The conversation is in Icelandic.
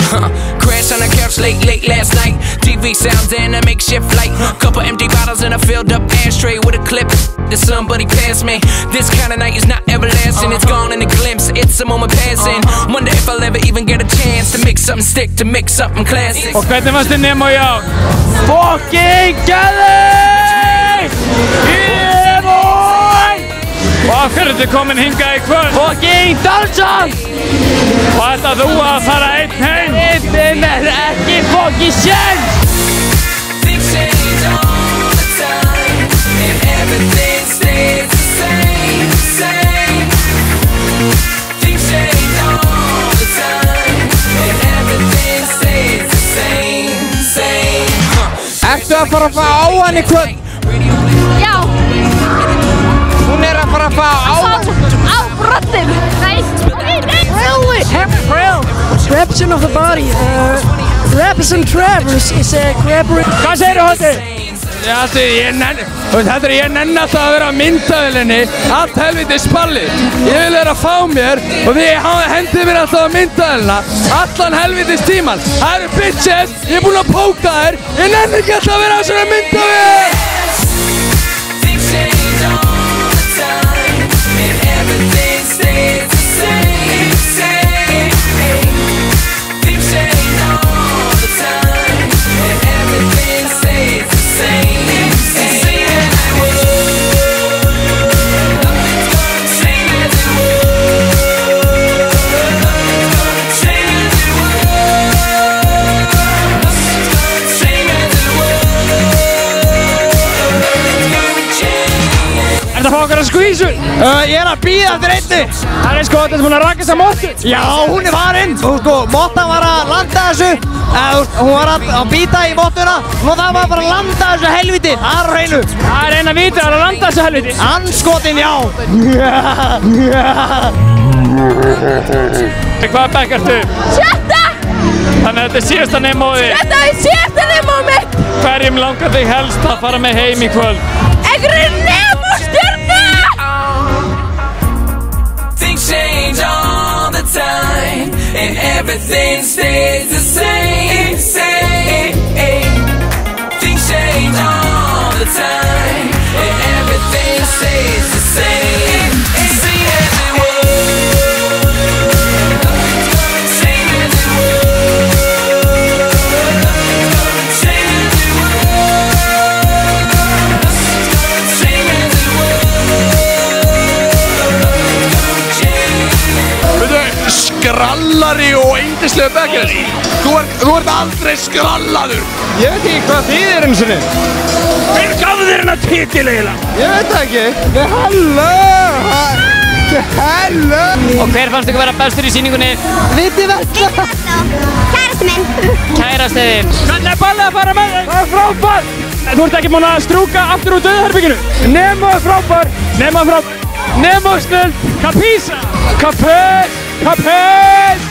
Crash on the couch late last night. TV sounds in a makeshift flight. Couple empty bottles and a filled up ashtray with a clip that somebody passed me. This kind of night is not everlasting. It's gone in a glimpse, it's a moment passing. Wonder if I'll ever even get a chance to make something stick, to make something classic. Og hvernig fannst þið Nemo í ár? Fucking gæði! Yeah boy! Og af hverju ertu komin hingað í kvöld? Fucking Dalsson! Og ætlar þú að fara einn heim? Þeim ekki fucking séns! Things change all the time, and everything stays the same, same. Things change all the time, and everything stays the same, same. Ertu að fara að fá á hann í kvöld? Já. Hún að fara að fá á hann? Á brottinn. Nei. Corruption of the body. Rabison Travers is a grabber. Hvað segirðu Hótti? Ég nenni alltaf að vera á myndavélinni allt helviti spallið. Ég vil vera að fá mér og þið hendið mér alltaf á myndavélina allan helvitis tíman. Það eru bitches, ég er búinn að póka þær. Ég nenni ekki alltaf að vera á svona myndavél. Things change all the time, and everything stays the same, same. Things change all the time, and everything stays the same, same as it was. Nothing's gonna change as it was. Nothing's gonna change as it was. Nothing's gonna change as it was. Nothing's gonna change. Ertu að fá okkar að skvísu? Ég að bíða eftir einni. Það sko, þetta búin að rakast að Mottu. Já, hún farin. Mottan var að landa þessu. Hún var að bíta í mottuna. Nú það var bara að landa þessu helviti. Það er hreinu. Það er eina viti að landa þessu helviti. Anskotin, já. Hvaða bekk ertu? Sjötta. Þannig að þetta er síðasta Nemoði. Þetta er síðasta Nemo mitt. Hverjum langar þig helst að fara með heim í kvöld? Einhverju Nemo-stjörnu. Things change all the time, and everything stays the same, same. Things change all the time, and everything stays the same, same as it was. Nothing's gonna change as it was. Nothing's gonna change as it was. Nothing's gonna change as it was. Veitu, skrallari og yndislega bekkjari. Þú ert aldrei skrallaður. Ég veit ekki hvað þið er eins og niður. Hver gaf þér hennar titil eiginlega? Ég veit það ekki. Halló. Og hver fannst ykkur vera bestur í sýningunni? Vitið þetta? Kærasti minn. Kærasti þinn. Hvernig er ballið að fara með þig? Það er frábær. Þú ert ekki múin að strúka aftur úr dauðaherbygginu. Nemo er frábær. Nemo er frábær. Nemo er snill. Kapísa. Kapés. Kapés.